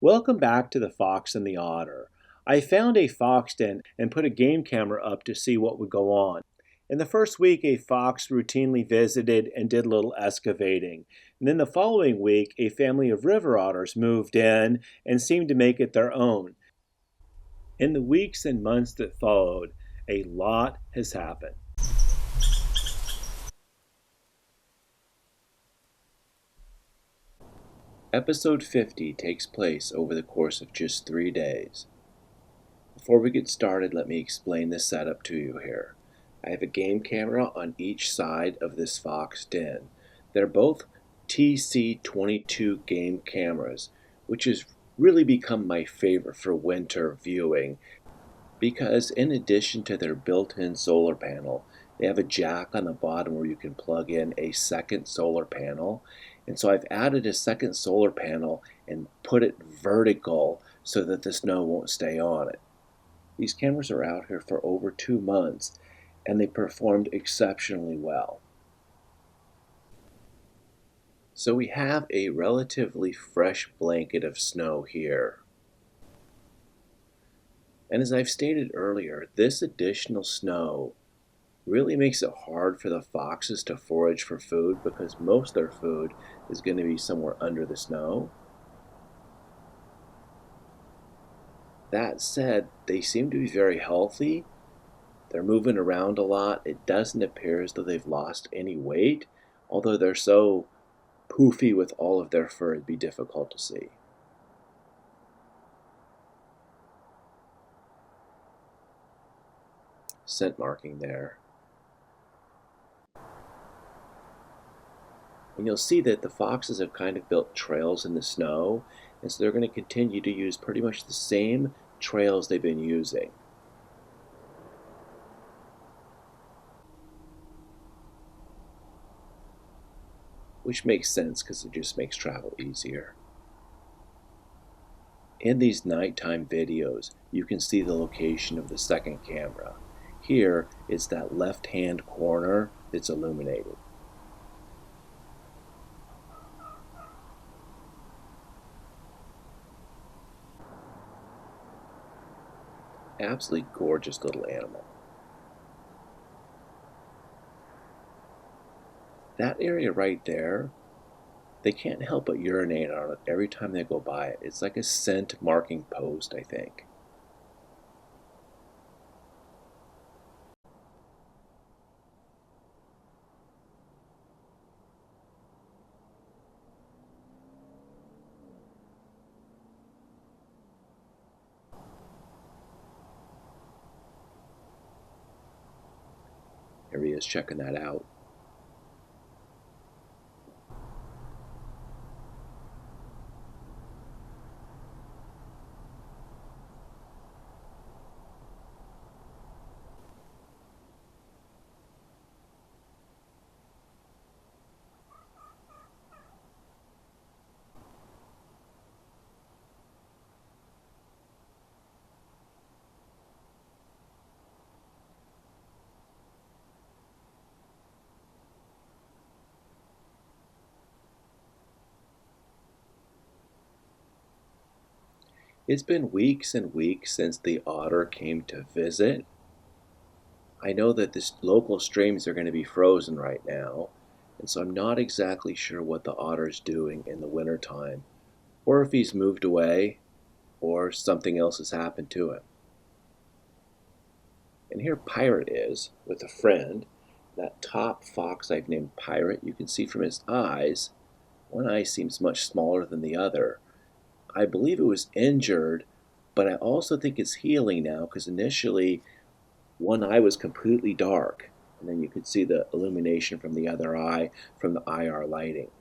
Welcome back to the Fox and the Otter. I found a fox den and put a game camera up to see what would go on. In the first week, a fox routinely visited and did a little excavating. And then the following week, a family of river otters moved in and seemed to make it their own. In the weeks and months that followed, a lot has happened. Episode 50 takes place over the course of just 3 days. Before we get started, let me explain the setup to you here. I have a game camera on each side of this fox den. They're both TC22 game cameras, which has really become my favorite for winter viewing because in addition to their built-in solar panel, they have a jack on the bottom where you can plug in a second solar panel. And so I've added a second solar panel and put it vertical so that the snow won't stay on it. These cameras are out here for over 2 months and they performed exceptionally well. So we have a relatively fresh blanket of snow here. And as I've stated earlier, this additional snow really makes it hard for the foxes to forage for food because most of their food is going to be somewhere under the snow. That said, they seem to be very healthy. They're moving around a lot. It doesn't appear as though they've lost any weight, although they're so poofy with all of their fur, it'd be difficult to see. Scent marking there. And you'll see that the foxes have kind of built trails in the snow, and so they're going to continue to use pretty much the same trails they've been using. Which makes sense because it just makes travel easier. In these nighttime videos, you can see the location of the second camera. Here, it's that left-hand corner that's illuminated. Absolutely gorgeous little animal. That area right there, they can't help but urinate on it every time they go by it. It's like a scent marking post, I think. Here he is checking that out. It's been weeks and weeks since the otter came to visit. I know that the local streams are going to be frozen right now, and so I'm not exactly sure what the otter's doing in the wintertime, or if he's moved away, or something else has happened to him. And here Pirate is with a friend. That top fox I've named Pirate, you can see from his eyes, one eye seems much smaller than the other. I believe it was injured, but I also think it's healing now because initially one eye was completely dark, and then you could see the illumination from the other eye from the IR lighting.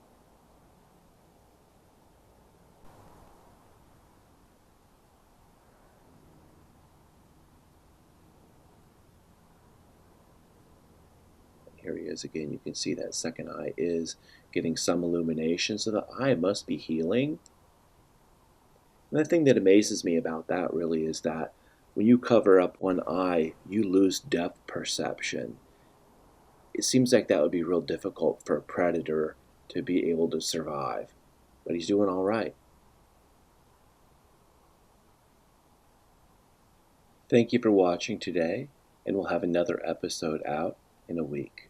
Here he is again. You can see that second eye is getting some illumination, so the eye must be healing. And the thing that amazes me about that really is that when you cover up one eye, you lose depth perception. It seems like that would be real difficult for a predator to be able to survive, but he's doing all right. Thank you for watching today, and we'll have another episode out in a week.